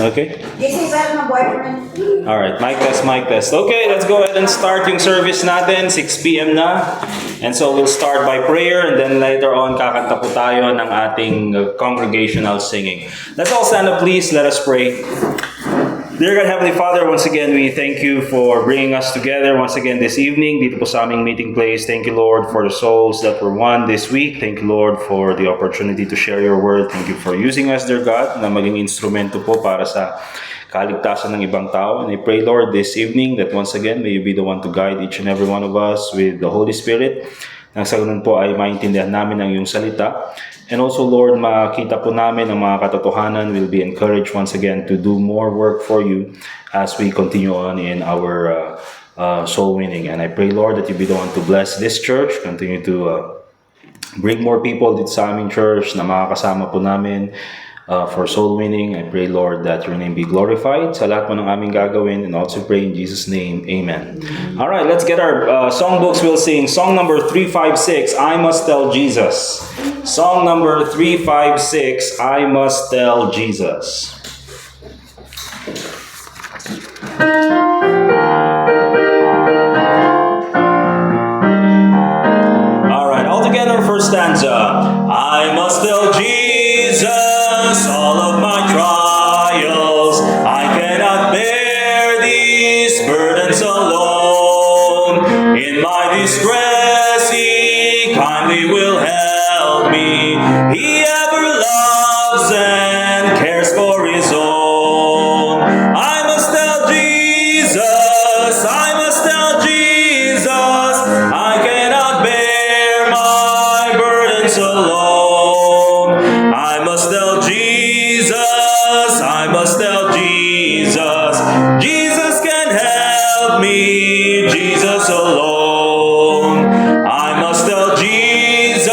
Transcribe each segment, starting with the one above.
Okay. This is my boyfriend. Alright, mic test, mic test. Okay, let's go ahead and start yung service natin. 6 p.m. na. And so we'll start by prayer and then later on kakanta po tayo ng ating congregational singing. Let's all stand up please. Let us pray. Dear God, Heavenly Father, once again, we thank you for bringing us together once again this evening dito po sa aming meeting place. Thank you, Lord, for the souls that were won this week. Thank you, Lord, for the opportunity to share your word. Thank you for using us, dear God, na maging instrumento po para sa kaligtasan ng ibang tao. And I pray, Lord, this evening that once again, may you be the one to guide each and every one of us with the Holy Spirit. Nang sa ganun po ay maintindihan namin ang iyong salita. And also, Lord, makita po namin ang mga katotohanan. We'll be encouraged once again to do more work for you as we continue on in our soul winning. And I pray, Lord, that you be the one to bless this church. Continue to bring more people dito sa aming church na makakasama po namin for soul winning. I pray, Lord, that your name be glorified sa lahat mo ng aming gagawin. And also pray in Jesus' name, amen. All right, let's get our songbooks. We'll sing song number 356, I Must Tell Jesus. Song number 356, I Must Tell Jesus. All right, all together, first stanza. I must tell Jesus all of my trials. I cannot bear these burdens alone. In my distress, He kindly will help me. He ever loves and cares for His own. I must tell Jesus, I must tell Jesus, I cannot bear my burdens alone. I must tell Jesus, I must tell Jesus, Jesus can help me, Jesus alone. I must tell Jesus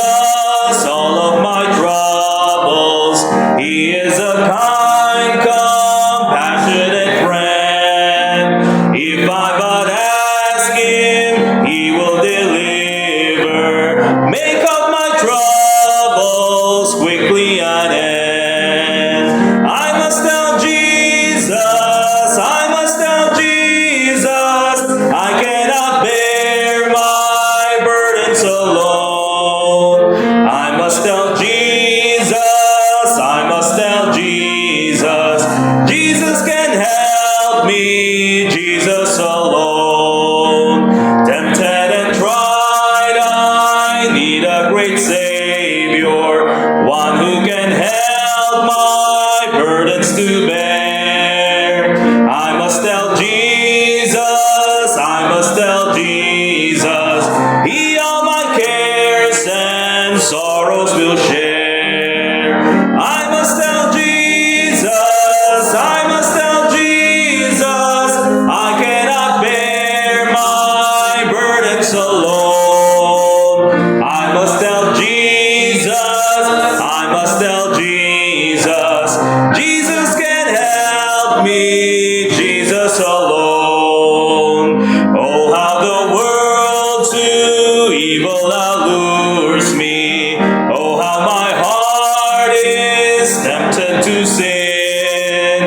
all of my troubles. He is a kind, compassionate friend. If I but ask Him, He will deliver. Make up my troubles quickly an end. I must tell Jesus, I must tell Jesus, I cannot bear my burdens alone. I must tell Jesus, I must tell Jesus, Jesus can help me, Jesus alone. Tempted and tried, I need a great Savior, one who can help my burdens to bear. I must tell Jesus, I must tell Jesus, He all my cares and sorrows will share. I must tell Jesus, I must tell Jesus, I cannot bear my burdens alone. I must tell Jesus, I must tell Jesus, Jesus can help me, Jesus alone. Oh, how the world to evil allures me. Oh, how my heart is tempted to sin.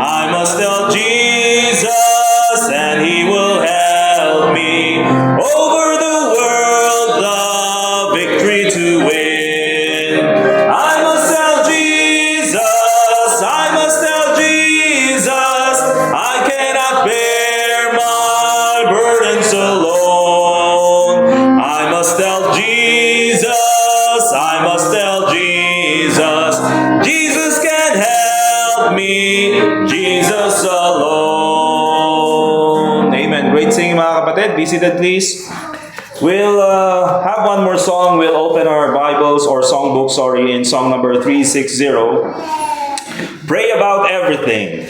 I must tell Jesus and He will help me over the world, the victory to win. I must tell Jesus, I must tell Jesus, I cannot bear my burdens alone. I must tell Jesus, I must tell Jesus, Jesus can help me, Jesus alone. Amen. Great singing mga kapatid. Be seated please. We'll have one more song. We'll open our Bibles or songbook, in song number 360. Pray about everything.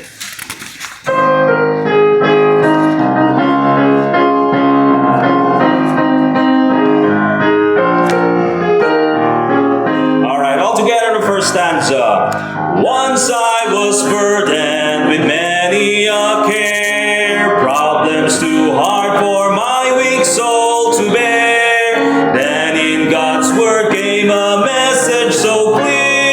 All right, all together the first stanza. Once I was burdened with many a care, problems too hard for my weak soul to bear. Then in God's word came a message so clear.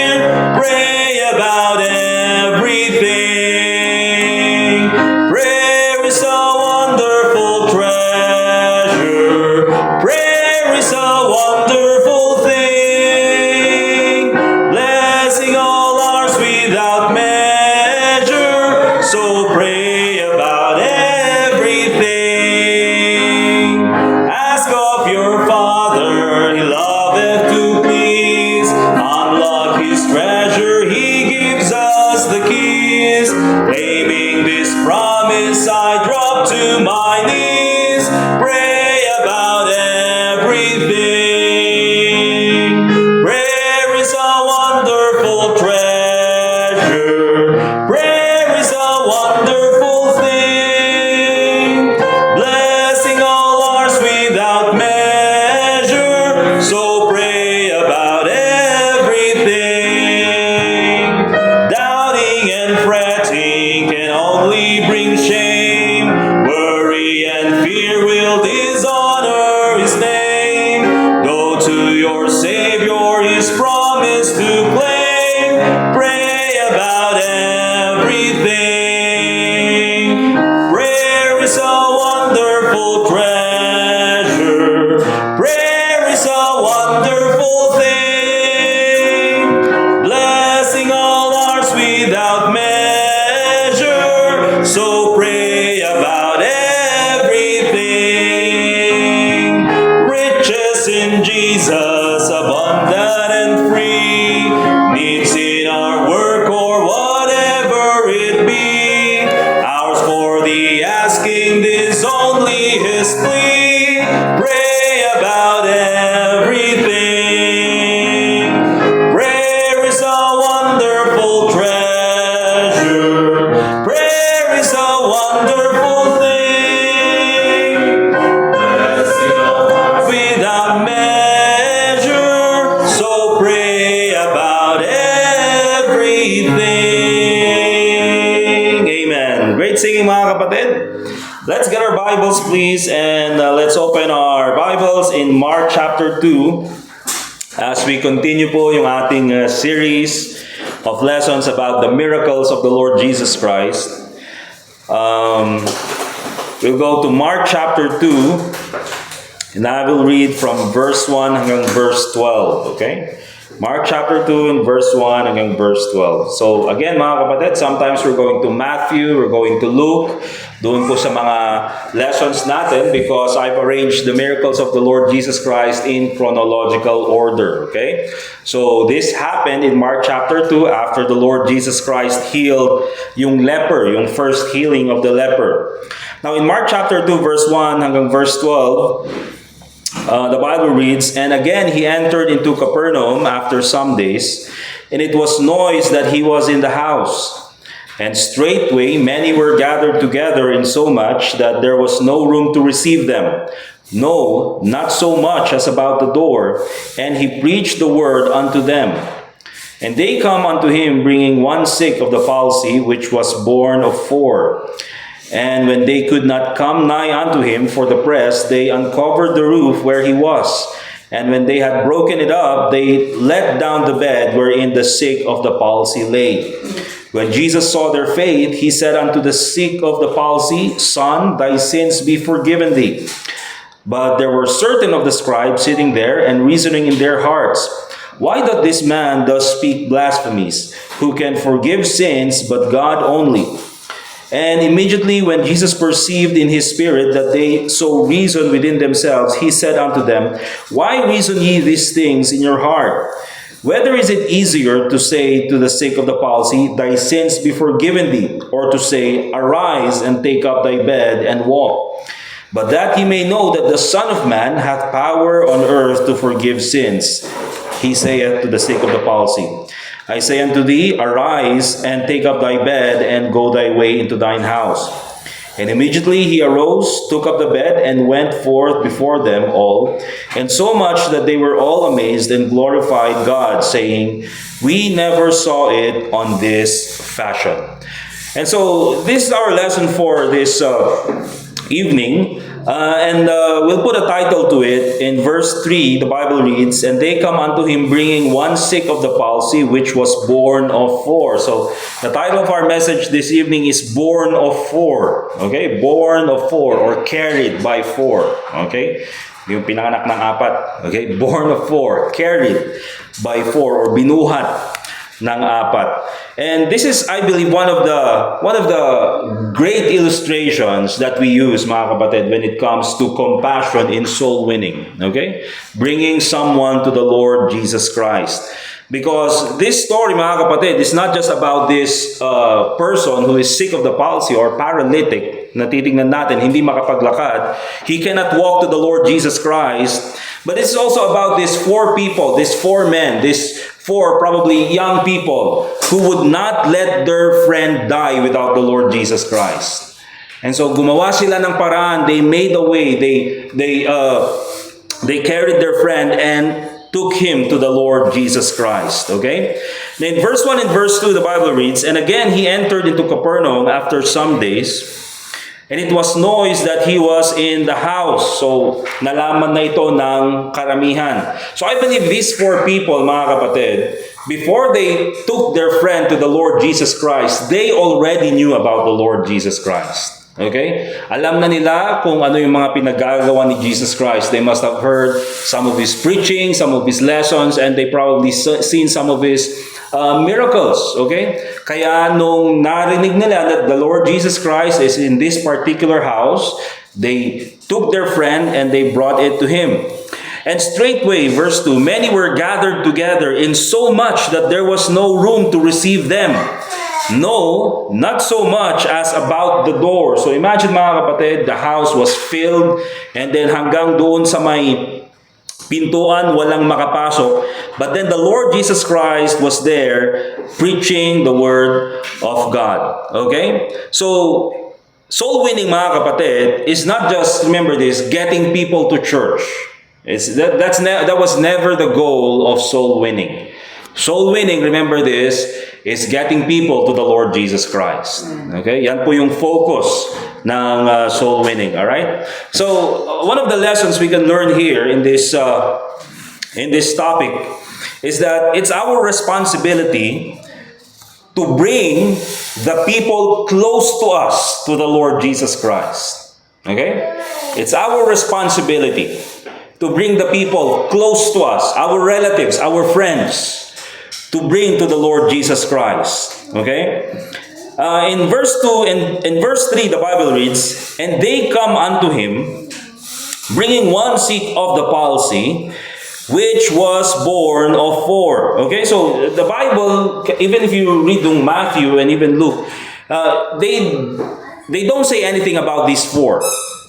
without measure. So pray about everything. Riches in Jesus, abundant and free. Needs in our work or whatever it be. Ours for the asking, this only His plea. Pray about everything. Prayer is a wonderful treasure. Prayer is a wonderful thing. Without measure, so pray about everything. Amen. Great singing, mga kapatid. Let's get our Bibles, please, and let's open our Bibles in Mark chapter 2 as we continue po yung ating series of lessons about the miracles of the Lord Jesus Christ. We'll go to Mark chapter 2, and I will read from verse 1 hanggang verse 12, okay? Mark chapter 2 and verse 1 hanggang verse 12. So again, mga kapatid, sometimes we're going to Matthew, we're going to Luke, doon po sa mga lessons natin because I've arranged the miracles of the Lord Jesus Christ in chronological order, okay? So this happened in Mark chapter 2 after the Lord Jesus Christ healed yung leper, yung first healing of the leper. Now in Mark chapter 2 verse 1 hanggang verse 12, the Bible reads, "And again he entered into Capernaum after some days, and it was noised that he was in the house. And straightway many were gathered together, insomuch that there was no room to receive them. No, not so much as about the door. And he preached the word unto them. And they come unto him, bringing one sick of the palsy, which was born of 4. And when they could not come nigh unto him for the press, they uncovered the roof where he was. And when they had broken it up, they let down the bed wherein the sick of the palsy lay. When Jesus saw their faith, he said unto the sick of the palsy, Son, thy sins be forgiven thee. But there were certain of the scribes sitting there and reasoning in their hearts, Why doth this man thus speak blasphemies? Who can forgive sins but God only? And immediately when Jesus perceived in his spirit that they so reasoned within themselves, he said unto them, Why reason ye these things in your heart? Whether is it easier to say to the sick of the palsy, Thy sins be forgiven thee, or to say, Arise and take up thy bed and walk? But that ye may know that the Son of Man hath power on earth to forgive sins, he saith to the sick of the palsy, I say unto thee, Arise and take up thy bed and go thy way into thine house. And immediately he arose, took up the bed, and went forth before them all, and so much that they were all amazed and glorified God, saying, We never saw it on this fashion. And so this is our lesson for this evening. And we'll put a title to it. In verse 3, the Bible reads, And they come unto him bringing one sick of the palsy, which was born of 4. So the title of our message this evening is Born of 4. Okay? Born of 4 or carried by 4. Okay? Yung pinanganak ng 4. Okay? Born of 4. Carried by 4 or binuhat ng 4. And this is, I believe, one of the great illustrations that we use, mga kapatid, when it comes to compassion in soul winning. Okay? Bringing someone to the Lord Jesus Christ. Because this story, mga kapatid, is not just about this person who is sick of the palsy or paralytic, na titingnan natin, hindi makapaglakad. He cannot walk to the Lord Jesus Christ. But it's also about these 4 people, these 4 men, these 4 probably young people who would not let their friend die without the Lord Jesus Christ. And so gumawa sila ng paraan, they made a way, they carried their friend and took him to the Lord Jesus Christ. Okay? Then in verse 1 and verse 2, the Bible reads, And again he entered into Capernaum after some days, and it was noised that he was in the house. So, nalaman na ito ng karamihan. So, I believe these 4 people, mga kapatid, before they took their friend to the Lord Jesus Christ, they already knew about the Lord Jesus Christ. Okay? Alam na nila kung ano yung mga pinagagawa ni Jesus Christ. They must have heard some of his preaching, some of his lessons, and they probably seen some of his miracles. Okay? Kaya nung narinig nila that the Lord Jesus Christ is in this particular house, they took their friend and they brought it to him. And straightway, verse 2, many were gathered together in so much that there was no room to receive them. No, not so much as about the door. So imagine mga kapatid, the house was filled and then hanggang doon sa may pintuan, walang makapasok. But then the Lord Jesus Christ was there preaching the Word of God. Okay? So, soul winning mga kapatid is not just, remember this, getting people to church. That was never the goal of soul winning. Soul winning, remember this, is getting people to the Lord Jesus Christ. Okay? Yan po yung focus ng soul winning. Alright? So, one of the lessons we can learn here in this topic is that it's our responsibility to bring the people close to us to the Lord Jesus Christ. Okay? It's our responsibility to bring the people close to us, our relatives, our friends, to bring to the Lord Jesus Christ. Okay? In verse 2 and in verse 3, the Bible reads, "And they come unto him, bringing one sick of the palsy, which was born of 4." Okay, so the Bible, even if you read Matthew and even Luke, they don't say anything about these 4.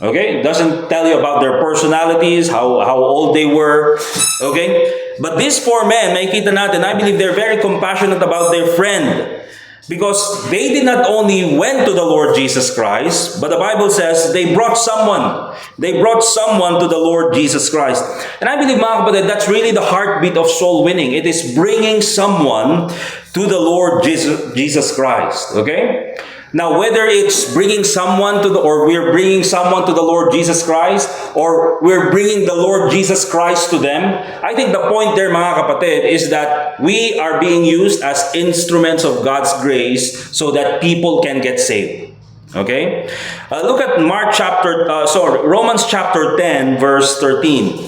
Okay, it doesn't tell you about their personalities, how old they were. Okay, but these 4 men, makikita natin, I believe they're very compassionate about their friend. Because they did not only went to the Lord Jesus Christ, but the Bible says they brought someone. They brought someone to the Lord Jesus Christ. And I believe, mga kapatid, that's really the heartbeat of soul winning. It is bringing someone to the Lord Jesus Christ. Okay? Now, whether it's bringing someone or we're bringing someone to the Lord Jesus Christ, or we're bringing the Lord Jesus Christ to them, I think the point there, mga kapatid, is that we are being used as instruments of God's grace so that people can get saved. Okay? Look at Romans chapter 10, verse 13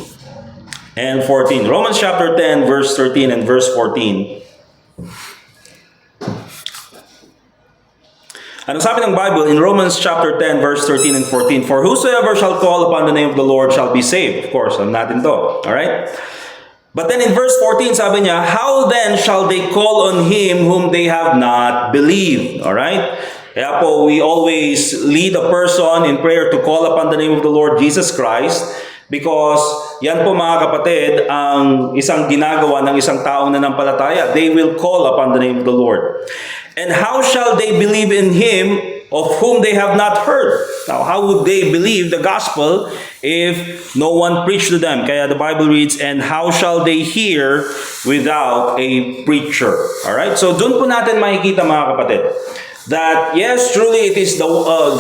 and 14. Romans chapter 10, verse 13 and verse 14. Ano sabi ng Bible in Romans chapter 10 verse 13 and 14? "For whosoever shall call upon the name of the Lord shall be saved." Of course, alam natin to. Alright? But then in verse 14, sabi niya, "How then shall they call on him whom they have not believed?" Alright? Kaya po, we always lead a person in prayer to call upon the name of the Lord Jesus Christ, because yan po mga kapatid, ang isang ginagawa ng isang taong nanampalataya. They will call upon the name of the Lord. "And how shall they believe in him of whom they have not heard?" Now, how would they believe the gospel if no one preached to them? Kaya the Bible reads, "And how shall they hear without a preacher?" Alright? So, dun po natin makikita mga kapatid, that yes, truly it is the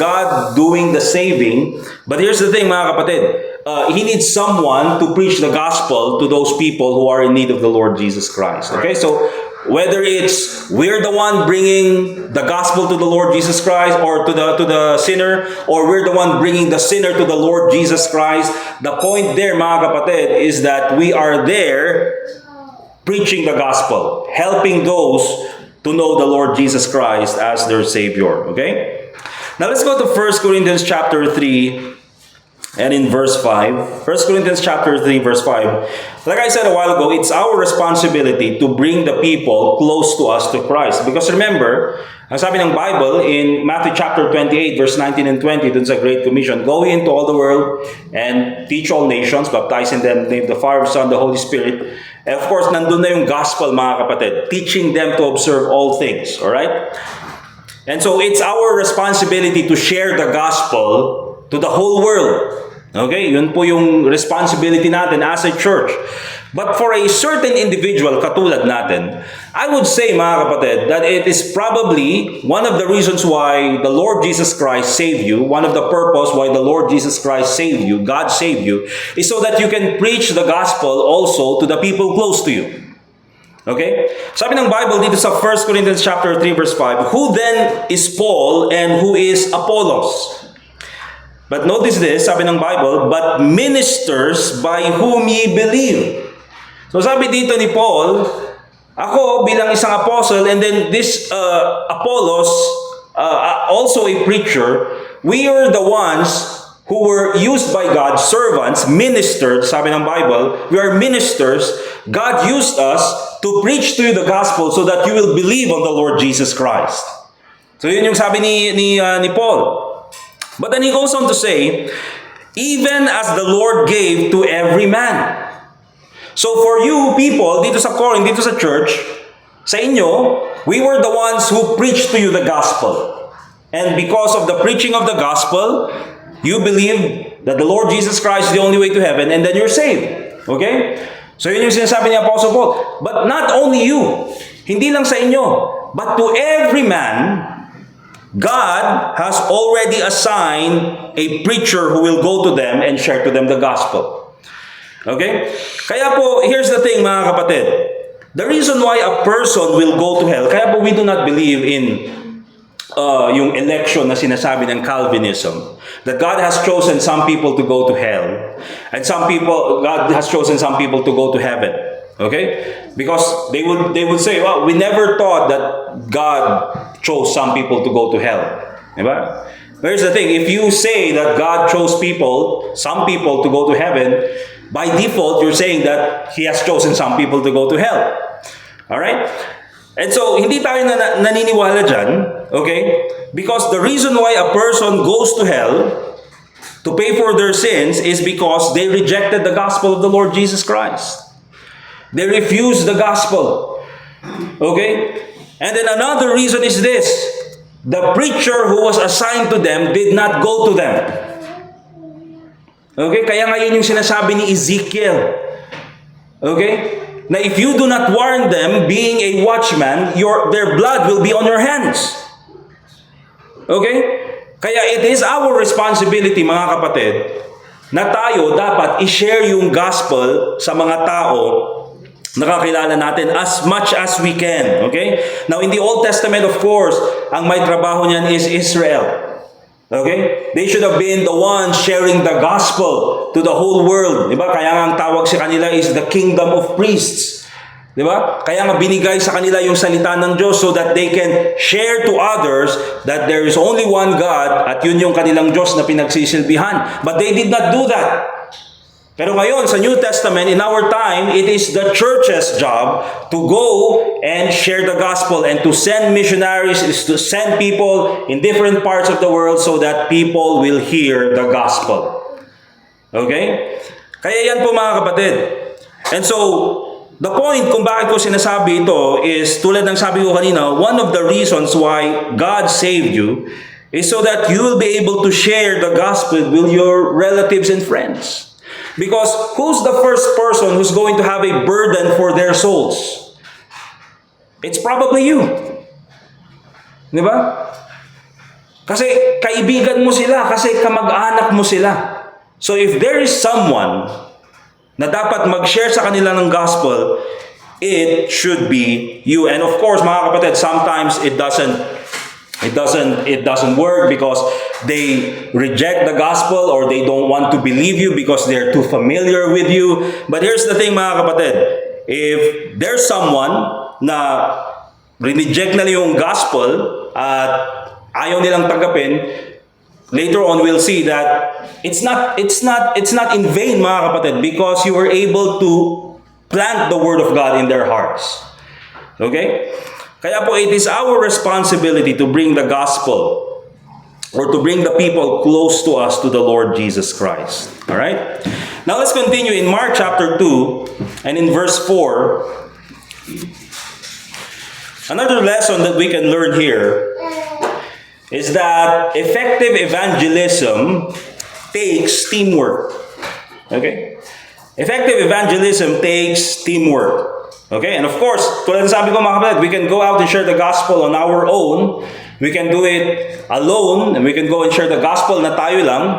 God doing the saving. But here's the thing, mga kapatid. He needs someone to preach the gospel to those people who are in need of the Lord Jesus Christ. Okay, so whether it's we're the one bringing the gospel to the Lord Jesus Christ, or to the sinner, or we're the one bringing the sinner to the Lord Jesus Christ, the point there, mga kapatid, is that we are there preaching the gospel, helping those to know the Lord Jesus Christ as their Savior. Okay? Now let's go to 1 Corinthians chapter 3 and in verse 5. 1 Corinthians chapter 3 verse 5. Like I said a while ago, it's our responsibility to bring the people close to us to Christ. Because remember, ang sabi ng Bible in Matthew chapter 28 verse 19 and 20, dun sa Great Commission, "Go into all the world and teach all nations, baptizing them in the name of the Father, Son, the Holy Spirit." And of course, nandun na yung gospel, mga kapatid, teaching them to observe all things. Alright? And so it's our responsibility to share the gospel to the whole world. Okay? Yun po yung responsibility natin as a church. But for a certain individual, katulad natin, I would say, mga kapatid, that it is probably one of the reasons why the Lord Jesus Christ saved you, one of the purpose why the Lord Jesus Christ saved you, God saved you, is so that you can preach the gospel also to the people close to you. Okay? Sabi ng Bible dito sa 1 Corinthians chapter 3 verse 5, "Who then is Paul and who is Apollos?" But notice this, sabi ng Bible, "But ministers by whom ye believe." So sabi dito ni Paul, Ako bilang isang apostle, and then this Apollos, also a preacher, we are the ones who were used by God, servants, ministers, sabi ng Bible, we are ministers. God used us to preach to you the gospel so that you will believe on the Lord Jesus Christ. So yun yung sabi ni Paul. But then he goes on to say, even as the Lord gave to every man. So for you people, dito sa Corinth, dito sa church, sa inyo, we were the ones who preached to you the gospel. And because of the preaching of the gospel, you believe that the Lord Jesus Christ is the only way to heaven, and then you're saved. Okay? So yun yung sinasabi ni Apostle Paul. But not only you, hindi lang sa inyo, but to every man, God has already assigned a preacher who will go to them and share to them the gospel. Okay? Kaya po, here's the thing mga kapatid. The reason why a person will go to hell, kaya po we do not believe in yung election na sinasabi ng Calvinism. That God has chosen some people to go to hell. And God has chosen some people to go to heaven. Okay? Because they would say, well, we never thought that God chose some people to go to hell. Diba? Here's the thing, if you say that God chose some people to go to heaven, by default, you're saying that He has chosen some people to go to hell. Alright? And so, hindi tayo naniniwala dyan, okay? Because the reason why a person goes to hell to pay for their sins is because they rejected the gospel of the Lord Jesus Christ. They refused the gospel. Okay? And then another reason is this. The preacher who was assigned to them did not go to them. Okay? Kaya ngayon yung sinasabi ni Ezekiel. Okay? Na if you do not warn them, being a watchman, their blood will be on your hands. Okay? Kaya it is our responsibility, mga kapatid, na tayo dapat i-share yung gospel sa mga tao nakakilala natin as much as we can. Okay? Now, in the Old Testament, of course, ang may trabaho niyan is Israel. Okay? They should have been the ones sharing the gospel to the whole world. Diba? Kaya nga ang tawag sa kanila is the kingdom of priests. Diba? Kaya nga binigay sa kanila yung salita ng Diyos so that they can share to others that there is only one God at yun yung kanilang Diyos na pinagsisilbihan. But they did not do that. Pero ngayon, sa New Testament, in our time, it is the church's job to go and share the gospel and to send missionaries, is to send people in different parts of the world so that people will hear the gospel. Okay? Kaya yan po mga kapatid. And so, the point kung bakit ko sinasabi ito is, tulad ng sabi ko kanina, one of the reasons why God saved you is so that you will be able to share the gospel with your relatives and friends. Because who's the first person who's going to have a burden for their souls? It's probably you. Di ba? Kasi kaibigan mo sila, kasi kamag-anak mo sila. So if there is someone na dapat mag-share sa kanila ng gospel, it should be you. And of course, mga kapatid, sometimes it doesn't work because they reject the gospel or they don't want to believe you because they're too familiar with you. But here's the thing mga kapatid, if there's someone na reject na yung gospel at ayaw nilang tanggapin, later on we'll see that it's not in vain mga kapatid because you were able to plant the word of God in their hearts. Okay? Kaya po, it is our responsibility to bring the gospel or to bring the people close to us to the Lord Jesus Christ. Alright? Now let's continue in Mark chapter 2 and in verse 4. Another lesson that we can learn here is that effective evangelism takes teamwork. Okay? Effective evangelism takes teamwork. Okay, and of course, tulad ng sabi ko mga kapatid, we can go out and share the gospel on our own. We can do it alone, and we can go and share the gospel na tayo lang.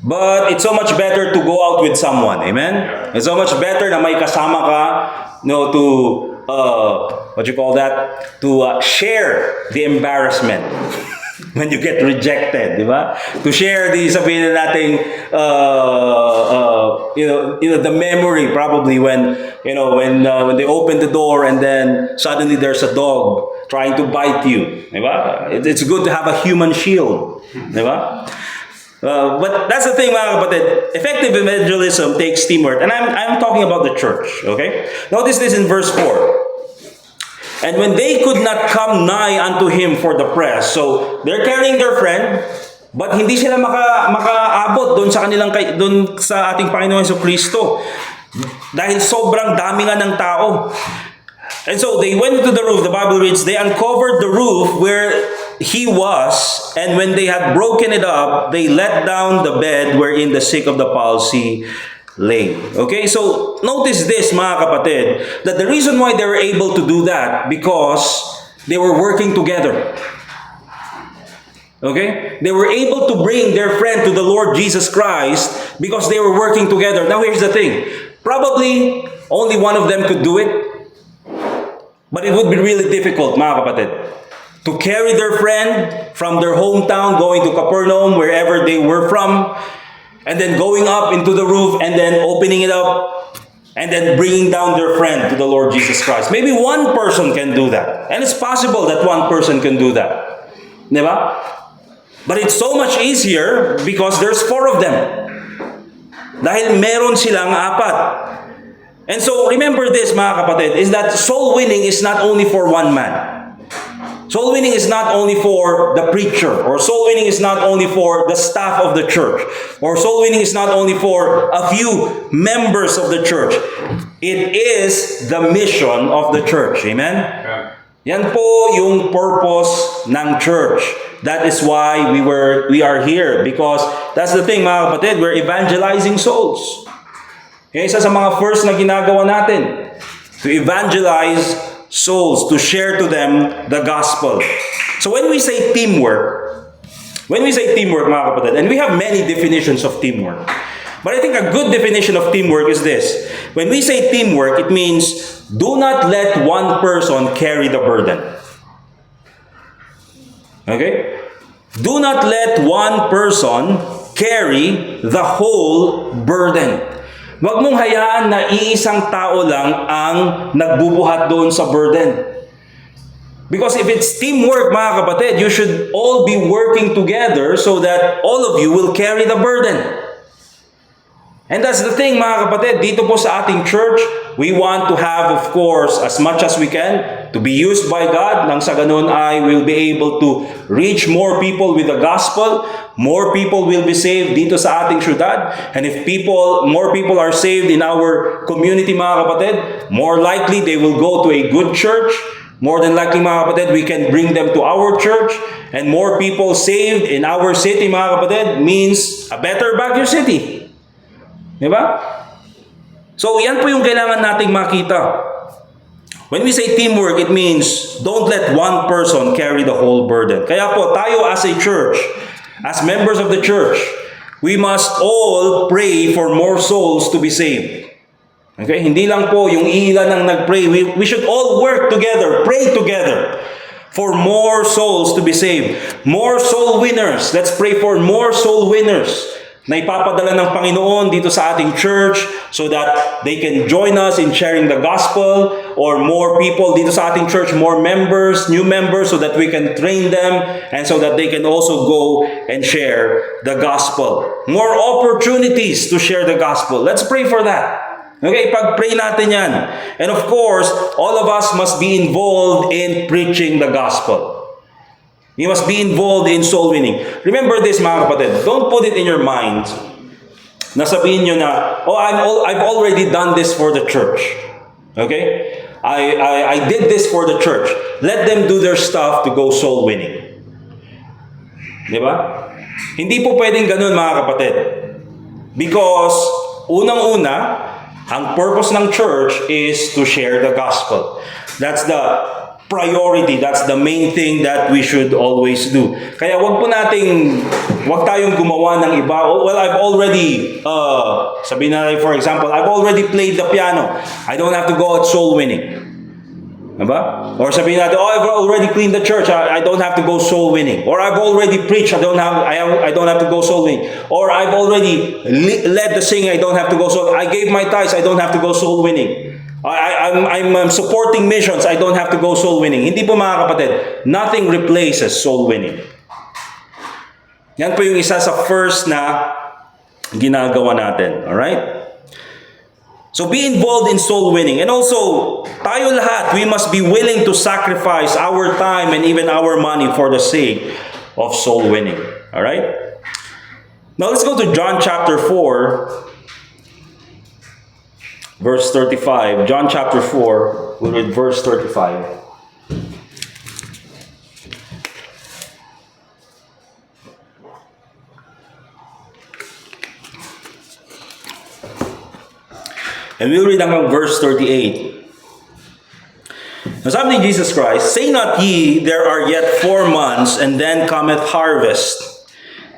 But it's so much better to go out with someone. Amen? It's so much better na may kasama ka, to, what you call that? To share the embarrassment. when you get rejected, di ba? To share the, sabihin na natin, the memory probably when they open the door and then suddenly there's a dog trying to bite you, di ba? It's good to have a human shield, di ba? But that's the thing, mga kapatid. Effective evangelism takes teamwork, and I'm talking about the church. Okay, notice this in verse 4. And when they could not come nigh unto him for the press, so they're carrying their friend, but hindi sila makaabot doon sa doon sa ating Panginoon Jesucristo dahil sobrang dami nga ng tao. And so they went to the roof. The Bible reads, they uncovered the roof where he was, and when they had broken it up, they let down the bed wherein the sick of the palsy lay. Okay, so notice this, mga kapatid, that the reason why they were able to do that, because they were working together. Okay, they were able to bring their friend to the Lord Jesus Christ because they were working together. Now here's the thing, probably only one of them could do it, but it would be really difficult, mga kapatid, to carry their friend from their hometown going to Capernaum, wherever they were from, and then going up into the roof and then opening it up and then bringing down their friend to the Lord Jesus Christ. Maybe one person can do that. And it's possible that one person can do that. Diba? But it's so much easier because there's 4 of them. Dahil meron silang 4. And so remember this, mga kapatid, is that soul winning is not only for one man. Soul winning is not only for the preacher, or soul winning is not only for the staff of the church, or soul winning is not only for a few members of the church. It is the mission of the church. Amen? Yan po yung purpose ng church. That is why we are here, because that's the thing, mga kapatid, we're evangelizing souls. Okay, isa sa mga first na ginagawa natin, to evangelize souls, to share to them the gospel. So when we say teamwork, mga kapatid, and we have many definitions of teamwork, but I think a good definition of teamwork is this. When we say teamwork, it means do not let one person carry the burden. Okay? Do not let one person carry the whole burden. Huwag mong hayaan na iisang tao lang ang nagbubuhat doon sa burden. Because if it's teamwork, mga kapatid, you should all be working together so that all of you will carry the burden. And that's the thing, mga kapatid, dito po sa ating church, we want to have, of course, as much as we can, to be used by God, nang sa ganun ay we'll be able to reach more people with the gospel, more people will be saved dito sa ating syudad, and if more people are saved in our community, mga kapatid, more likely they will go to a good church. More than likely, mga kapatid, we can bring them to our church, and more people saved in our city, mga kapatid, means a better Baguio City. Diba? So, yan po yung kailangan nating makita. When we say teamwork, it means don't let one person carry the whole burden. Kaya po, tayo as a church, as members of the church, we must all pray for more souls to be saved. Okay? Hindi lang po yung ilan ang nag-pray. We should all work together, pray together for more souls to be saved. More soul winners. Let's pray for more soul winners na ipapadala ng Panginoon dito sa ating church so that they can join us in sharing the gospel, or more people dito sa ating church, more members, new members, so that we can train them and so that they can also go and share the gospel. More opportunities to share the gospel. Let's pray for that. Okay, pag-pray natin yan. And of course, all of us must be involved in preaching the gospel. You must be involved in soul winning. Remember this, mga kapatid. Don't put it in your mind na sabihin nyo na, I've already done this for the church. Okay? I did this for the church. Let them do their stuff to go soul winning. Di ba? Hindi po pwedeng ganun, mga kapatid. Because, unang-una, ang purpose ng church is to share the gospel. That's the priority. That's the main thing that we should always do. Kaya wag tayong gumawa ng iba. Well, I've already, sabihin na for example, I've already played the piano. I don't have to go at soul winning. Diba? Or sabihin natin, oh, I've already cleaned the church. I don't have to go soul winning. Or I've already preached. I don't have to go soul winning. Or I've already led the singing. I don't have to go soul. I gave my tithes. I don't have to go soul winning. I'm supporting missions. I don't have to go soul winning. Hindi po mga kapatid. Nothing replaces soul winning. Yan po yung isa sa first na ginagawa natin. Alright? So be involved in soul winning. And also, tayo lahat, we must be willing to sacrifice our time and even our money for the sake of soul winning. Alright? Now let's go to John chapter 4, verse 35. John chapter 4, we'll read verse 35. And we'll read hanggang verse 38. Now sabi ni Jesus Christ, say not ye, there are yet 4 months, and then cometh harvest.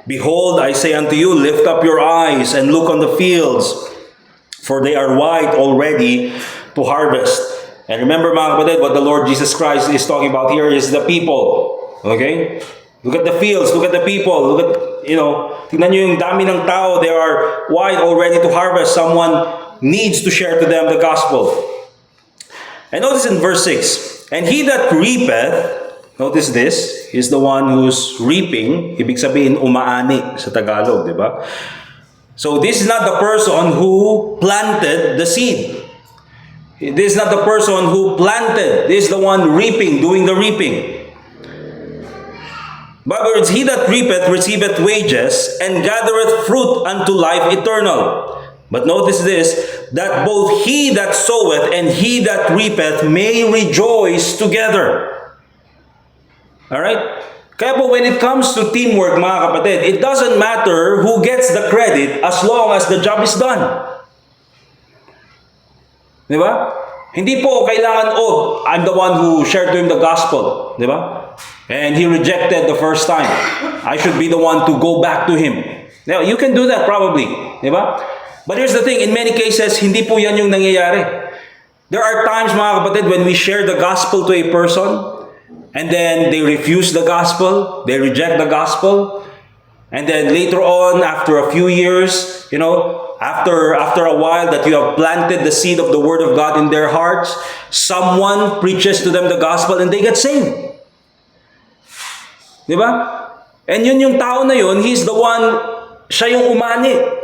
Behold, I say unto you, lift up your eyes, and look on the fields, for they are white already to harvest. And remember mga kapatid, what the Lord Jesus Christ is talking about here is the people. Okay? Look at the fields, look at the people, look at, tingnan nyo yung dami ng tao, they are white already to harvest. Someone needs to share to them the gospel. And notice in verse 6, and he that reapeth, notice this, is the one who's reaping, ibig sabihin umaani sa Tagalog, di ba? So this is not the person who planted the seed. This is not the person who planted. This is the one reaping, doing the reaping. But it's he that reapeth receiveth wages, and gathereth fruit unto life eternal. But notice this, that both he that soweth and he that reapeth may rejoice together. Alright? Kaya po when it comes to teamwork mga kapatid, it doesn't matter who gets the credit as long as the job is done. Di ba? Hindi po kailangan, I'm the one who shared to him the gospel. Di ba? And he rejected the first time. I should be the one to go back to him. Now, you can do that probably. Di ba? But here's the thing, in many cases, hindi po yan yung nangyayari. There are times, mga kapatid, when we share the gospel to a person, and then they refuse the gospel, they reject the gospel, and then later on, after a few years, after a while that you have planted the seed of the Word of God in their hearts, someone preaches to them the gospel and they get saved. Di ba? And yun yung tao na yun, he's the one, siya yung umani.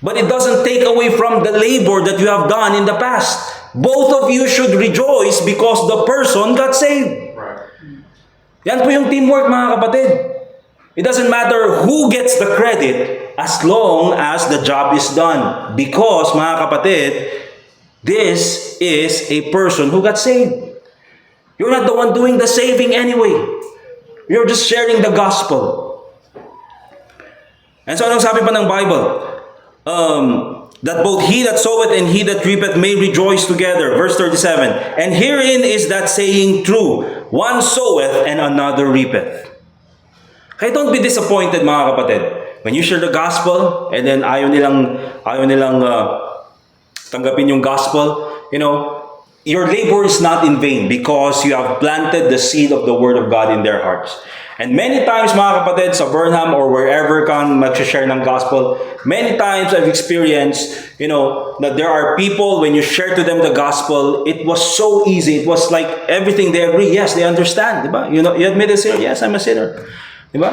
But it doesn't take away from the labor that you have done in the past. Both of you should rejoice because the person got saved. Yan po yung teamwork mga kapatid. It doesn't matter who gets the credit as long as the job is done. Because mga kapatid, this is a person who got saved. You're not the one doing the saving anyway. You're just sharing the gospel. And so anong sabi pa ng Bible? That both he that soweth and he that reapeth may rejoice together. Verse 37. And herein is that saying true, one soweth and another reapeth. Kaya don't be disappointed mga kapatid. When you share the gospel and then ayaw nilang tanggapin yung gospel, your labor is not in vain because you have planted the seed of the Word of God in their hearts. And many times, mga kapatid, sa Burnham or wherever kang mag-share ng gospel, many times I've experienced, that there are people, when you share to them the gospel, it was so easy. It was like everything they agree. Yes, they understand. Diba? You admit a sinner. Yes, I'm a sinner. Diba?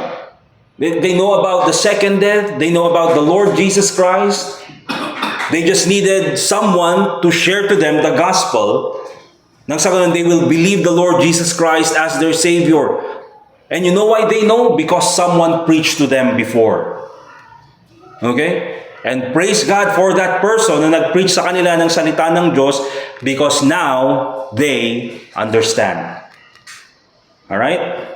They know about the second death. They know about the Lord Jesus Christ. They just needed someone to share to them the gospel. Nang sa ganun, they will believe the Lord Jesus Christ as their Savior. And you know why they know? Because someone preached to them before. Okay? And praise God for that person na nag-preach sa kanila ng salita ng Diyos because now they understand. Alright?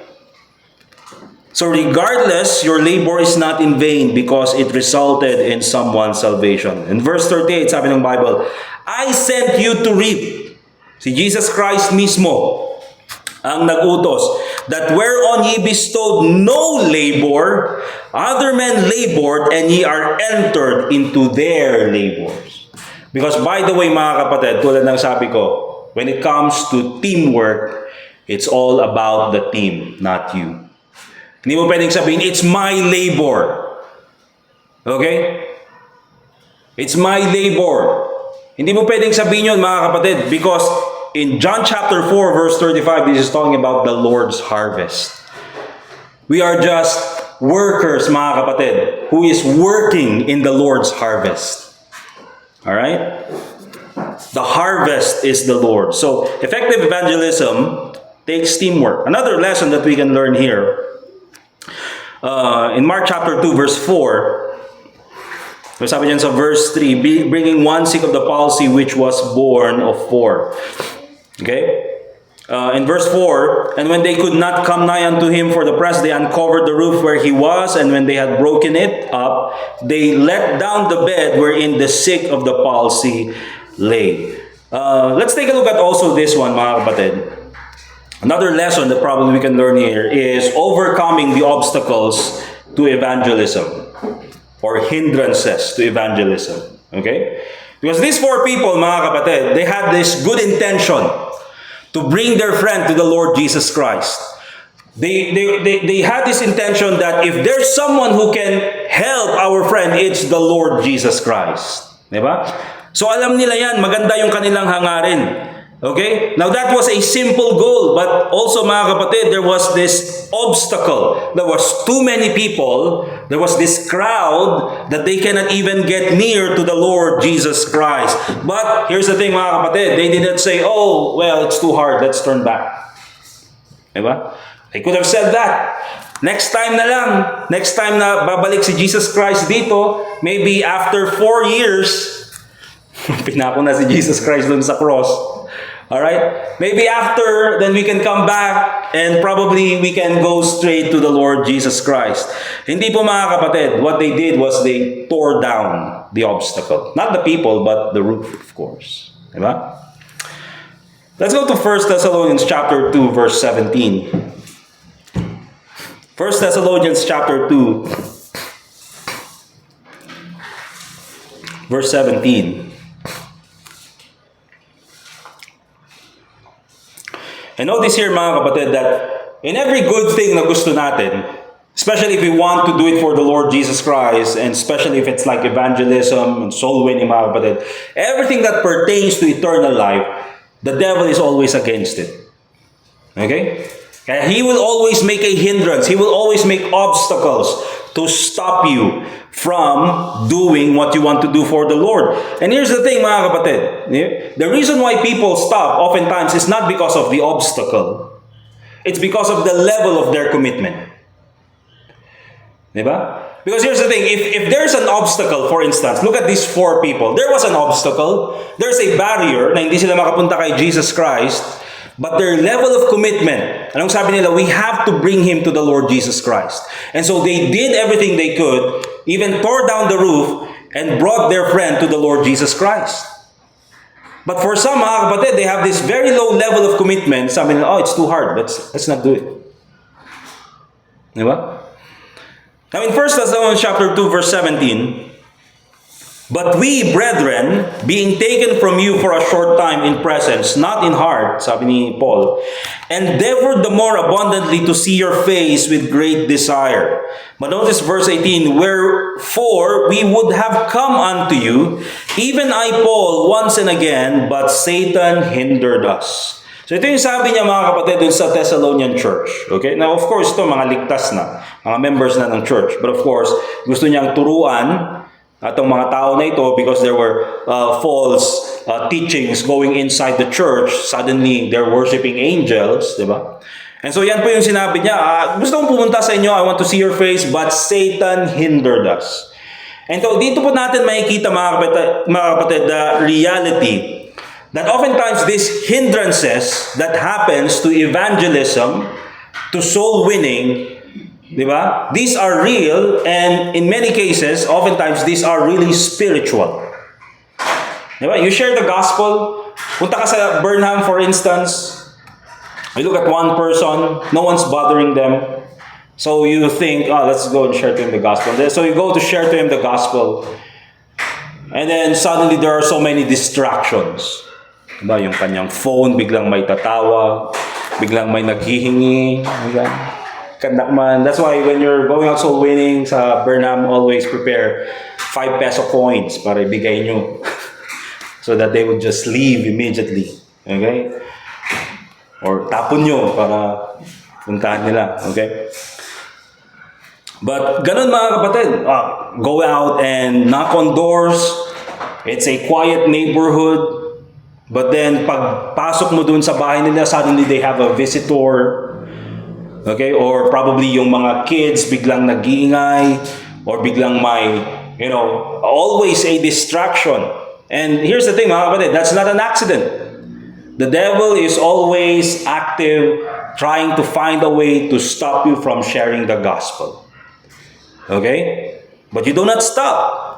So regardless, your labor is not in vain because it resulted in someone's salvation. In verse 38, sabi ng Bible, I sent you to reap. Si Jesus Christ mismo ang nagutos, that whereon ye bestowed no labor, other men labored, and ye are entered into their labors. Because by the way, mga kapatid, tulad ng sabi ko, when it comes to teamwork, it's all about the team, not you. Hindi mo pwedeng sabihin, it's my labor. Okay? It's my labor. Hindi mo pwedeng sabihin yun, mga kapatid, because in John chapter 4, verse 35, this is talking about the Lord's harvest. We are just workers, mga kapatid, who is working in the Lord's harvest. Alright? The harvest is the Lord. So, effective evangelism takes teamwork. Another lesson that we can learn here, in Mark chapter 2, verse 4, sabi niyan sa verse 3, bringing one sick of the palsy which was born of 4. Okay? In verse 4, and when they could not come nigh unto him for the press, they uncovered the roof where he was, and when they had broken it up, they let down the bed wherein the sick of the palsy lay. Let's take a look at also this one, mga kapatid. Another lesson that probably we can learn here is overcoming the obstacles to evangelism, or hindrances to evangelism. Okay? Because these 4 people, mga kapatid, they had this good intention to bring their friend to the Lord Jesus Christ. They had this intention that if there's someone who can help our friend, it's the Lord Jesus Christ. Diba? So alam nila yan, maganda yung kanilang hangarin. Okay? Now that was a simple goal, but also mga kapatid, there was this obstacle. There was too many people. There was this crowd that they cannot even get near to the Lord Jesus Christ. But here's the thing, mga kapatid, they didn't say, oh, well, it's too hard, let's turn back. Diba? They could have said that. Next time na lang. Next time na babalik si Jesus Christ dito, maybe after 4 years, pinako na si Jesus Christ dun sa cross. Alright? Maybe after, then we can come back and probably we can go straight to the Lord Jesus Christ. Hindi po mga kapatid, what they did was they tore down the obstacle. Not the people, but the roof, of course. Diba? Let's go to 1 Thessalonians chapter 2, verse 17. 1 Thessalonians chapter 2, verse 17. And notice here, mga kapatid, that in every good thing na gusto natin, especially if we want to do it for the Lord Jesus Christ, and especially if it's like evangelism and soul winning, mga kapatid, everything that pertains to eternal life, the devil is always against it. Okay? Kaya he will always make a hindrance. He will always make obstacles to stop you from doing what you want to do for the Lord. And here's the thing, mga kapatid. The reason why people stop oftentimes is not because of the obstacle. It's because of the level of their commitment. Diba? Because here's the thing, if there's an obstacle, for instance, look at these 4 people. There was an obstacle. There's a barrier na hindi sila makapunta kay Jesus Christ. But their level of commitment, anong sabi nila? We have to bring him to the Lord Jesus Christ. And so they did everything they could, even tore down the roof, and brought their friend to the Lord Jesus Christ. But for some, mga kapatid, they have this very low level of commitment. Sabi nila, oh, it's too hard. Let's not do it. Diba? Now in 1 Thessalonians chapter 2, verse 17, but we, brethren, being taken from you for a short time in presence, not in heart, sabi ni Paul, endeavored the more abundantly to see your face with great desire. But notice verse 18, wherefore we would have come unto you, even I, Paul, once and again, but Satan hindered us. So ito yung sabi niya, mga kapatid, dun sa Thessalonian church. Okay? Now, of course, ito mga ligtas na, mga members na ng church. But of course, gusto niyang turuan atong mga tao na ito because there were false teachings going inside the church. Suddenly, they're worshiping angels, di ba? And so yan po yung sinabi niya, gusto kong pumunta sa inyo, I want to see your face, but Satan hindered us. And so dito po natin makikita, mga kapatid, the reality that oftentimes these hindrances that happens to evangelism, to soul winning, diba? These are real, and in many cases, oftentimes, these are really spiritual. Diba? You share the gospel. Punta ka sa Burnham, for instance. You look at one person, no one's bothering them. So you think, oh, let's go and share to him the gospel. So you go to share to him the gospel. And then suddenly there are so many distractions. Diba? Yung kanyang phone, biglang may tatawag, biglang may naghihingi. Biglang, kandakman. That's why when you're going out soul winning sa Burnham, always prepare 5 peso coins para ibigay nyo. So that they would just leave immediately. Okay? Or tapon nyo para puntahan nila. Okay? But ganun mga kapatid, go out and knock on doors. It's a quiet neighborhood. But then, pagpasok mo dun sa bahay nila, suddenly they have a visitor. Okay? Or probably yung mga kids biglang nag-iingay. Or biglang may, always a distraction. And here's the thing, mga kapatid, that's not an accident. The devil is always active, trying to find a way to stop you from sharing the gospel. Okay? But you do not stop.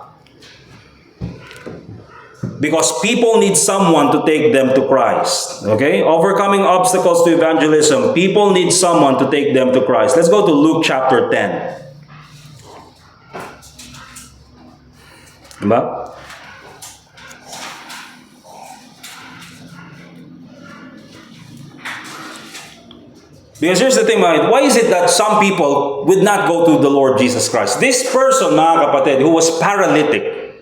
Because people need someone to take them to Christ. Okay? Overcoming obstacles to evangelism. People need someone to take them to Christ. Let's go to Luke chapter 10. Diba? Because here's the thing, why is it that some people would not go to the Lord Jesus Christ? This person, mga kapatid, who was paralytic,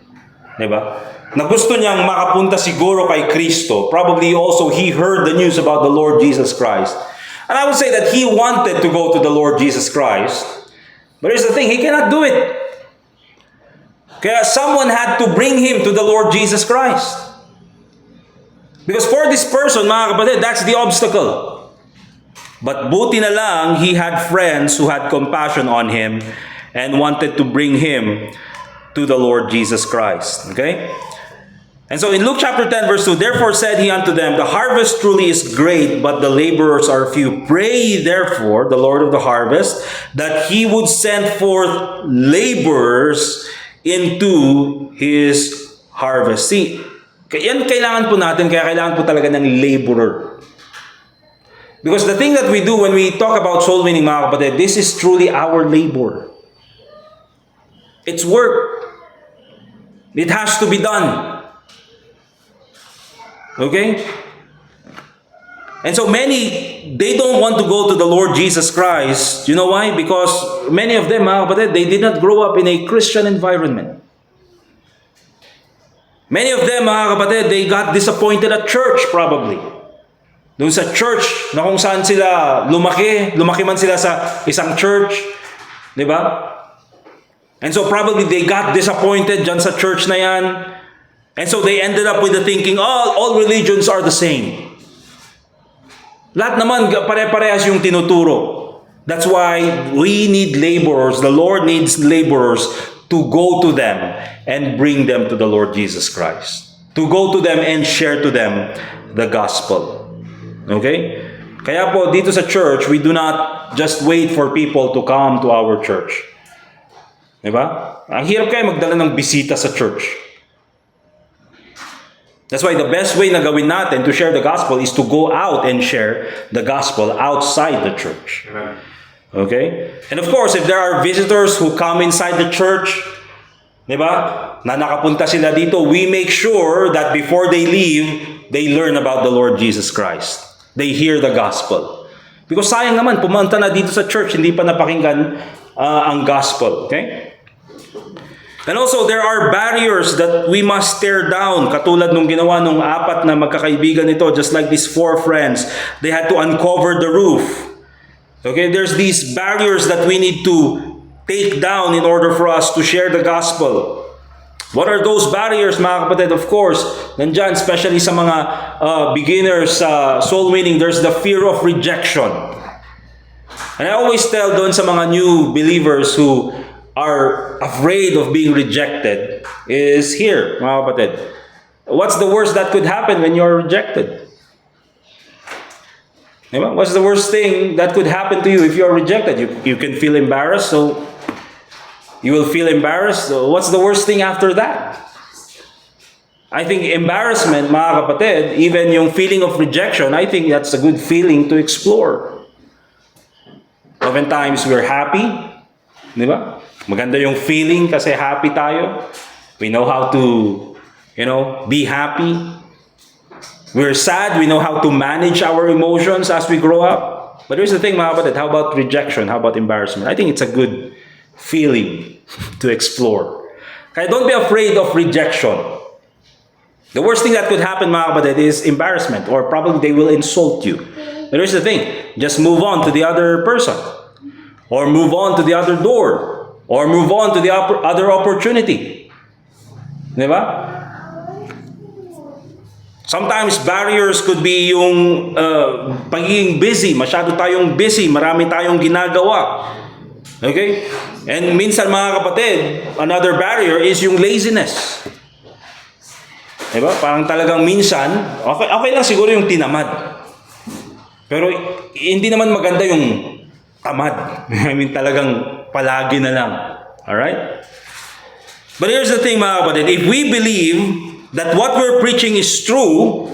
diba? Na gusto niyang makapunta siguro kay Kristo. Probably also he heard the news about the Lord Jesus Christ. And I would say that he wanted to go to the Lord Jesus Christ. But here's the thing, he cannot do it. Kaya someone had to bring him to the Lord Jesus Christ. Because for this person, mga kapatid, that's the obstacle. But buti na lang, he had friends who had compassion on him and wanted to bring him to the Lord Jesus Christ. Okay? And so in Luke chapter 10 verse 2, therefore said he unto them, the harvest truly is great, but the laborers are few. Pray ye therefore the Lord of the harvest, that he would send forth laborers into his harvest. See, yan kailangan po natin, kaya kailangan po talaga ng laborer. Because the thing that we do when we talk about soul winning, mga kapatid, this is truly our labor. It's work. It has to be done. Okay? And so many, they don't want to go to the Lord Jesus Christ. You know why? Because many of them, mga kapatid, they did not grow up in a Christian environment. Many of them, mga kapatid, they got disappointed at church probably. Doon sa church na kung saan sila lumaki man sila sa isang church, di ba? And so probably they got disappointed dyan sa church na yan. And so they ended up with the thinking, all religions are the same. Lahat naman pare-parehas yung tinuturo. That's why we need laborers. The Lord needs laborers to go to them and bring them to the Lord Jesus Christ. To go to them and share to them the gospel. Okay? Kaya po dito sa church, we do not just wait for people to come to our church. Diba? Ang hirap kayo magdala ng bisita sa church. That's why the best way na gawin natin to share the gospel is to go out and share the gospel outside the church. Okay? And of course, if there are visitors who come inside the church, diba? Na nakapunta sila dito, we make sure that before they leave, they learn about the Lord Jesus Christ. They hear the gospel. Because sayang naman, pumunta na dito sa church, hindi pa napakinggan ang gospel. Okay? And also, there are barriers that we must tear down. Katulad nung ginawa nung 4 na magkakaibigan nito, just like these 4 friends, they had to uncover the roof. Okay, there's these barriers that we need to take down in order for us to share the gospel. What are those barriers, mga kapatid? Of course, nandyan, especially sa mga beginners sa soul winning, there's the fear of rejection. And I always tell doon sa mga new believers who are afraid of being rejected is here, mga kapatid. What's the worst that could happen when you're rejected? Diba? What's the worst thing that could happen to you if you're rejected? You can feel embarrassed, so you will feel embarrassed. So what's the worst thing after that? I think embarrassment, mga kapatid, even yung feeling of rejection, I think that's a good feeling to explore. Oftentimes we're happy, di ba? Maganda yung feeling kasi happy tayo. We know how to, be happy. We're sad. We know how to manage our emotions as we grow up. But here's the thing, mga kapatid. How about rejection? How about embarrassment? I think it's a good feeling to explore. Kaya don't be afraid of rejection. The worst thing that could happen, mga kapatid, is embarrassment, or probably they will insult you. But here's the thing. Just move on to the other person. Or move on to the other door. Or move on to the other opportunity. Diba? Sometimes barriers could be yung pagiging busy. Masyado tayong busy. Marami tayong ginagawa. Okay? And minsan mga kapatid, another barrier is yung laziness. Diba? Parang talagang minsan, okay lang siguro yung tinamad. Pero hindi naman maganda yung tamad. I mean talagang palagi na lang. Alright? But here's the thing mga kapatid. If we believe that what we're preaching is true,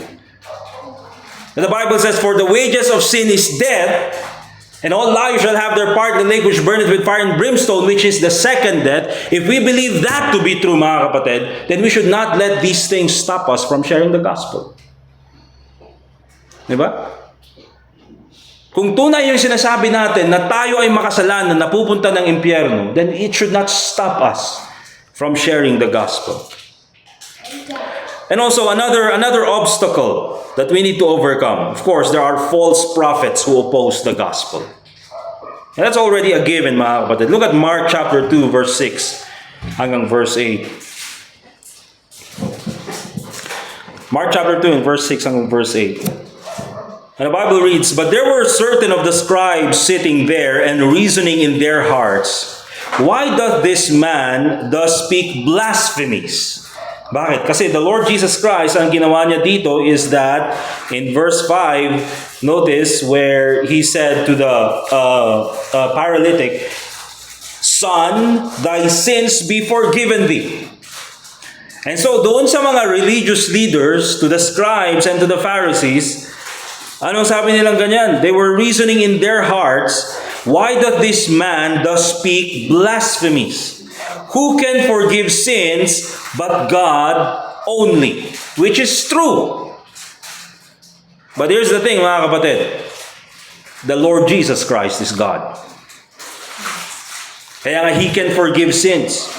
the Bible says, for the wages of sin is death, and all liars shall have their part in the lake which burneth with fire and brimstone, which is the second death. If we believe that to be true, mga kapatid, then we should not let these things stop us from sharing the gospel. Diba? Kung tunay yung sinasabi natin na tayo ay makasalanan, na pupunta ng impyerno, then it should not stop us from sharing the gospel. And also another obstacle that we need to overcome. Of course, there are false prophets who oppose the gospel. And that's already a given, mga kapatid. Look at Mark chapter 2, verse 6 hanggang verse 8. Mark chapter 2 and verse 6 hanggang verse 8. And the Bible reads, "But there were certain of the scribes sitting there and reasoning in their hearts, why doth this man thus speak blasphemies?" Bakit? Kasi the Lord Jesus Christ, ang ginawa niya dito is that in verse 5, notice where He said to the paralytic, "Son, thy sins be forgiven thee." And so doon sa mga religious leaders, to the scribes and to the Pharisees, anong sabi nilang ganyan? They were reasoning in their hearts, why doth this man thus speak blasphemies? Who can forgive sins but God only? Which is true. But here's the thing, mga kapatid. The Lord Jesus Christ is God. Kaya nga He can forgive sins.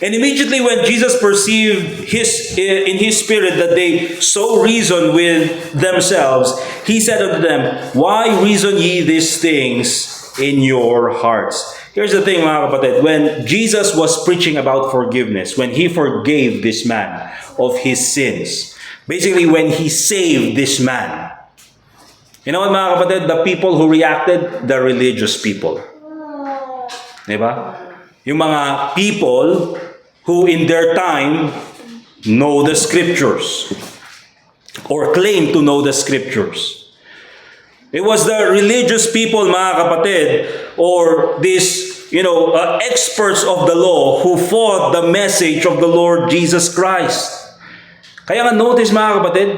And immediately when Jesus perceived in His spirit that they so reason with themselves, He said unto them, "Why reason ye these things in your hearts?" Here's the thing, mga kapatid. When Jesus was preaching about forgiveness, when He forgave this man of his sins, basically when He saved this man, you know what, mga kapatid? The people who reacted, the religious people. Diba? Yung mga people who in their time know the scriptures or claim to know the scriptures. It was the religious people, mga kapatid, or these, experts of the law who fought the message of the Lord Jesus Christ. Kaya nga notice, mga kapatid,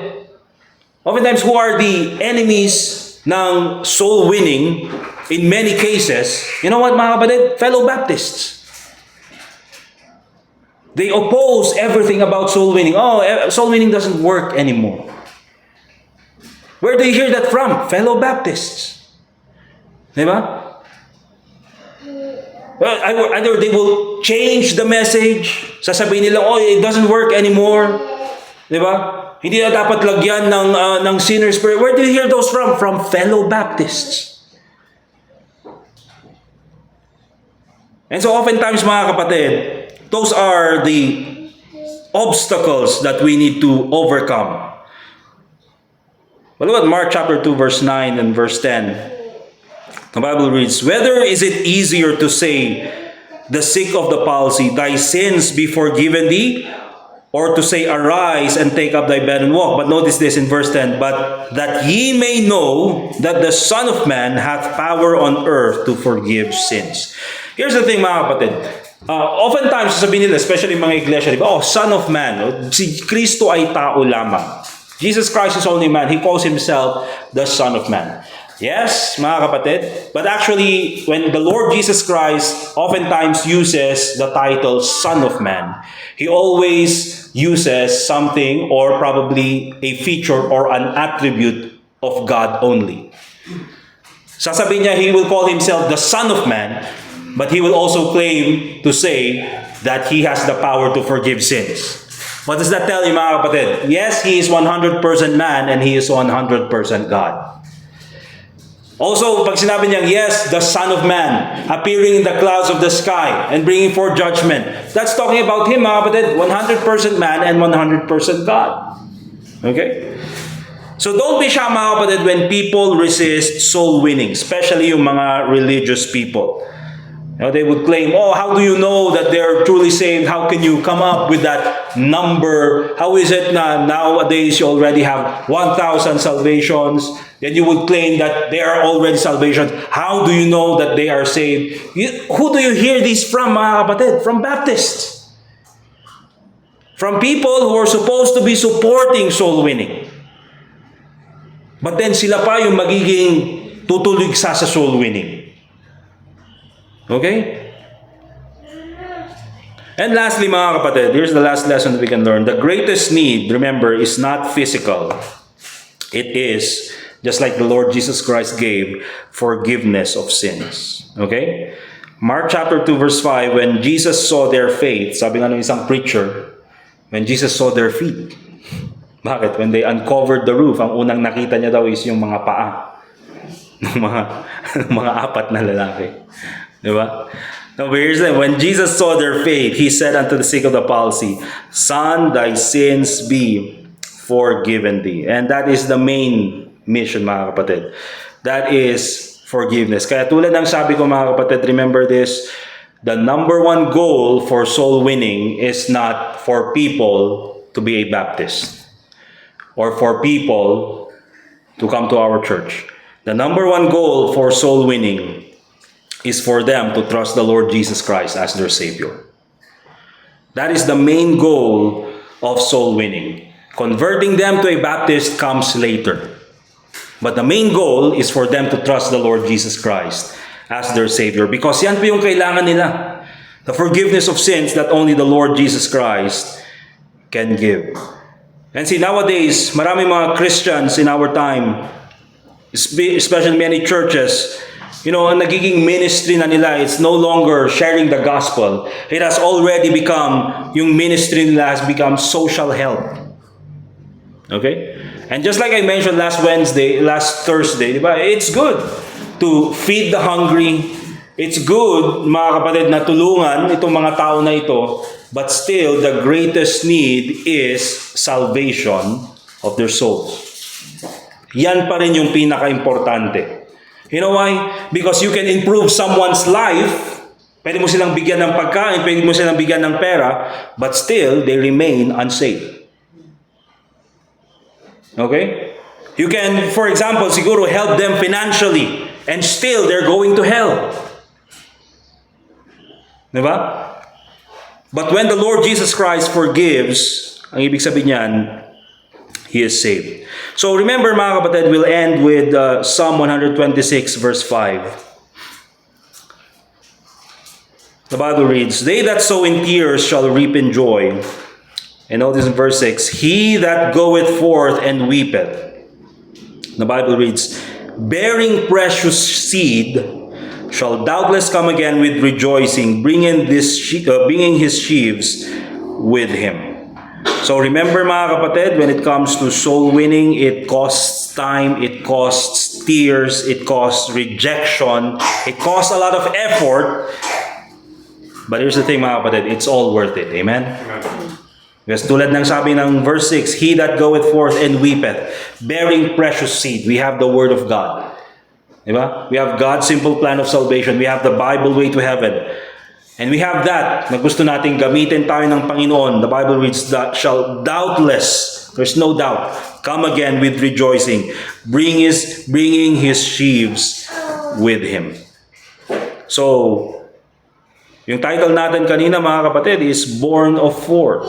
oftentimes who are the enemies ng soul winning in many cases, you know what, mga kapatid? Fellow Baptists. They oppose everything about soul winning. Oh, soul winning doesn't work anymore. Where do you hear that from? Fellow Baptists. Diba? Well, either they will change the message, sasabihin nila, oh, it doesn't work anymore. Diba? Hindi na dapat lagyan ng sinner's prayer. Where do you hear those from? From fellow Baptists. And so oftentimes, mga kapatid, those are the obstacles that we need to overcome. Well, look at Mark chapter 2, verse 9 and verse 10. The Bible reads, "Whether is it easier to say, the sick of the palsy, thy sins be forgiven thee, or to say, arise and take up thy bed and walk?" But notice this in verse 10, "But that ye may know that the Son of Man hath power on earth to forgive sins." Here's the thing, mga kapatid. Oftentimes, sasabihin nila, especially mga iglesia, diba? Oh, Son of Man. Si Kristo ay tao lamang. Jesus Christ is only man. He calls Himself the Son of Man. Yes, mga kapatid. But actually, when the Lord Jesus Christ oftentimes uses the title Son of Man, He always uses something or probably a feature or an attribute of God only. Sasabihin niya, He will call Himself the Son of Man, but He will also claim to say that He has the power to forgive sins. What does that tell you, mga kapatid? Yes, He is 100% man and He is 100% God. Also, pag sinabi niyang, yes, the Son of Man, appearing in the clouds of the sky and bringing forth judgment. That's talking about Him, mga kapatid. 100% man and 100% God. Okay? So don't be shocked, mga kapatid, when people resist soul winning, especially yung mga religious people. They would claim, oh, how do you know that they're truly saved? How can you come up with that number? How is it na nowadays you already have 1,000 salvations? Then you would claim that they are already salvation. How do you know that they are saved? Who do you hear this from, mga kapatid? From Baptists. From people who are supposed to be supporting soul winning. But then sila pa yung magiging tutuligsa sa soul winning. Okay? And lastly, mga kapatid, here's the last lesson that we can learn. The greatest need, remember, is not physical. It is, just like the Lord Jesus Christ gave, forgiveness of sins. Okay? Mark chapter 2 verse 5, when Jesus saw their faith, sabi nga ng isang preacher, when Jesus saw their feet. Bakit? When they uncovered the roof, ang unang nakita niya daw is yung mga paa ng mga apat na lalaki. Diba? Now, here's it. When Jesus saw their faith, He said unto the sick of the palsy, Son, thy sins be forgiven thee. And that is the main mission, mga kapatid. That is forgiveness. Kaya tulad ng sabi ko, mga kapatid, remember this, the number one goal for soul winning is not for people to be a Baptist or for people to come to our church. The number one goal for soul winning is for them to trust the Lord Jesus Christ as their Savior. That is the main goal of soul winning. Converting them to a Baptist comes later. But the main goal is for them to trust the Lord Jesus Christ as their Savior. Because yan po yung kailangan nila. The forgiveness of sins that only the Lord Jesus Christ can give. And see, nowadays, marami mga Christians in our time, especially many churches, ang nagiging ministry na nila, it's no longer sharing the gospel. It has already become, yung ministry nila has become social help. Okay? And just like I mentioned last Thursday, di ba? It's good to feed the hungry. It's good, mga kapatid, na tulungan itong mga tao na ito. But still, the greatest need is salvation of their souls. Yan pa rin yung pinaka-importante. You know why? Because you can improve someone's life. Pwede mo silang bigyan ng pagkain, pwede mo silang bigyan ng pera, but still, they remain unsaved. Okay? You can, for example, siguro help them financially, and still, they're going to hell. Diba? But when the Lord Jesus Christ forgives, ang ibig sabihin niyan, He is saved. So remember, mga kapatid, we'll end with Psalm 126 verse 5. The Bible reads, They that sow in tears shall reap in joy. And notice in verse 6, He that goeth forth and weepeth. The Bible reads, Bearing precious seed shall doubtless come again with rejoicing, bringing his sheaves with him. So remember, mga kapatid, when it comes to soul winning, it costs time, it costs tears, it costs rejection, it costs a lot of effort. But here's the thing, mga kapatid, it's all worth it. Amen? Because tulad ng sabi ng verse 6, He that goeth forth and weepeth, bearing precious seed. We have the Word of God. Diba? We have God's simple plan of salvation. We have the Bible way to heaven. And we have that na gusto nating gamitin tayo ng Panginoon. The Bible reads that shall doubtless, there's no doubt, come again with rejoicing, bringing his sheaves with him. So, yung title natin kanina, mga kapatid, is Born of Forth.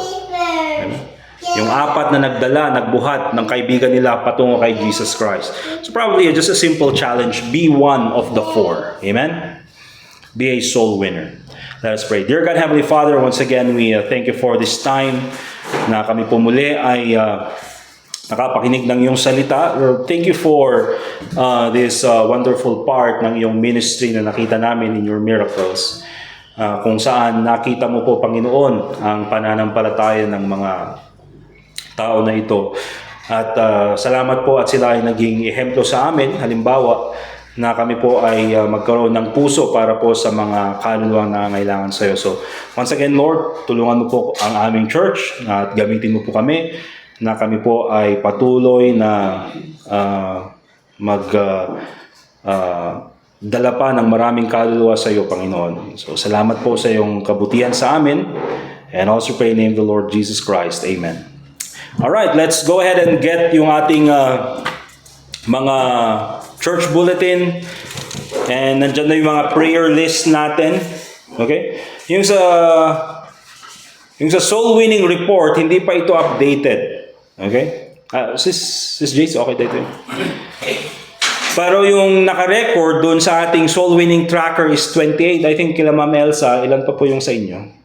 Yung apat na nagbuhat ng kaibigan nila patungo kay Jesus Christ. So probably just a simple challenge, be one of the four. Amen? Be a soul winner. Let us pray. Dear God, Heavenly Father, once again, we thank you for this time na kami po muli ay nakapakinig ng iyong salita. Lord, thank you for this wonderful part ng iyong ministry na nakita namin in your miracles. Kung saan nakita mo po, Panginoon, ang pananampalataya ng mga tao na ito. At salamat po at sila ay naging ehemplo sa amin. Halimbawa, na kami po ay magkaroon ng puso para po sa mga kaluluwang nangangailangan sa iyo. So, once again, Lord, tulungan mo po ang aming church at gamitin mo po kami na kami po ay patuloy na dala pa ng maraming kaluluwa sa iyo, Panginoon. So, salamat po sa iyong kabutihan sa amin. And also pray in the name of the Lord Jesus Christ. Amen. Alright, let's go ahead and get yung ating mga church bulletin. And nandyan na yung mga prayer list natin. Okay? Yung sa soul winning report, hindi pa ito updated. Okay? Sis Jace, okay dito yun. Pero yung naka-record doon sa ating soul winning tracker is 28. I think kila Ma'am Elsa, ilan pa po yung sa inyo?